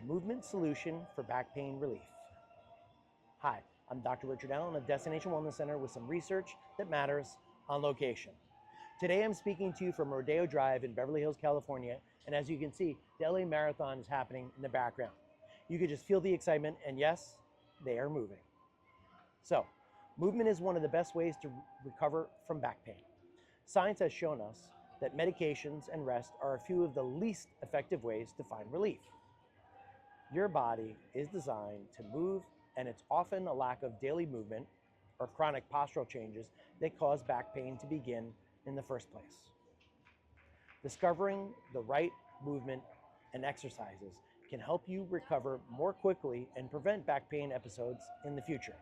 movement solution for back pain relief. Hi, I'm Dr. Richard Allen of Destination Wellness Center with some research that matters on location. Today I'm speaking to you from Rodeo Drive in Beverly Hills, California, and as you can see, the LA Marathon is happening in the background. You could just feel the excitement, and yes, they are moving. So, movement is one of the best ways to recover from back pain. Science has shown us that medications and rest are a few of the least effective ways to find relief. Your body is designed to move, and it's often a lack of daily movement or chronic postural changes that cause back pain to begin in the first place. Discovering the right movement and exercises can help you recover more quickly and prevent back pain episodes in the future.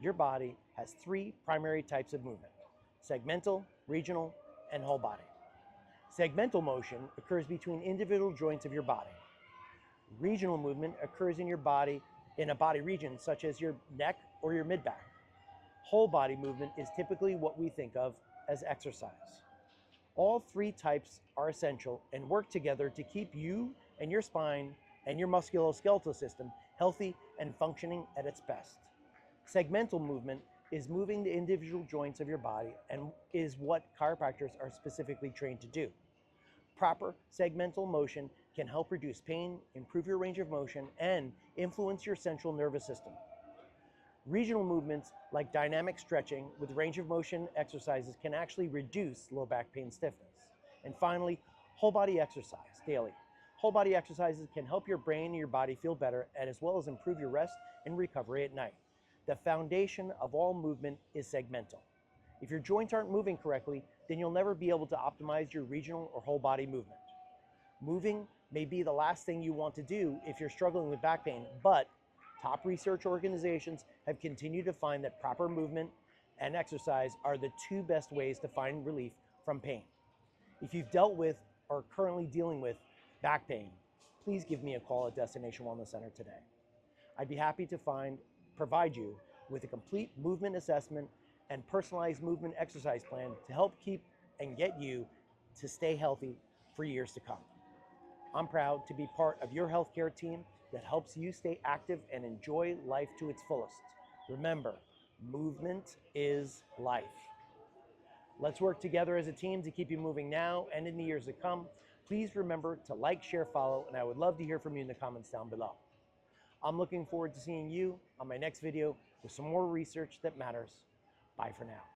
Your body has three primary types of movement: segmental, regional, and whole body. Segmental motion occurs between individual joints of your body. Regional movement occurs in your body in a body region such as your neck or your mid-back. Whole body movement is typically what we think of as exercise. All three types are essential and work together to keep you and your spine and your musculoskeletal system healthy and functioning at its best. Segmental movement is moving the individual joints of your body and is what chiropractors are specifically trained to do. Proper segmental motion can help reduce pain, improve your range of motion, and influence your central nervous system. Regional movements like dynamic stretching with range of motion exercises can actually reduce low back pain stiffness. And finally, whole body exercise daily. Whole body exercises can help your brain and your body feel better, and as well as improve your rest and recovery at night. The foundation of all movement is segmental. If your joints aren't moving correctly, then you'll never be able to optimize your regional or whole body movement. Moving may be the last thing you want to do if you're struggling with back pain, but top research organizations have continued to find that proper movement and exercise are the two best ways to find relief from pain. If you've dealt with or are currently dealing with back pain, please give me a call at Destination Wellness Center today. I'd be happy to provide you with a complete movement assessment and personalized movement exercise plan to help keep and get you to stay healthy for years to come. I'm proud to be part of your healthcare team that helps you stay active and enjoy life to its fullest. Remember, movement is life. Let's work together as a team to keep you moving now and in the years to come. Please remember to like, share, follow, and I would love to hear from you in the comments down below. I'm looking forward to seeing you on my next video with some more research that matters. Bye for now.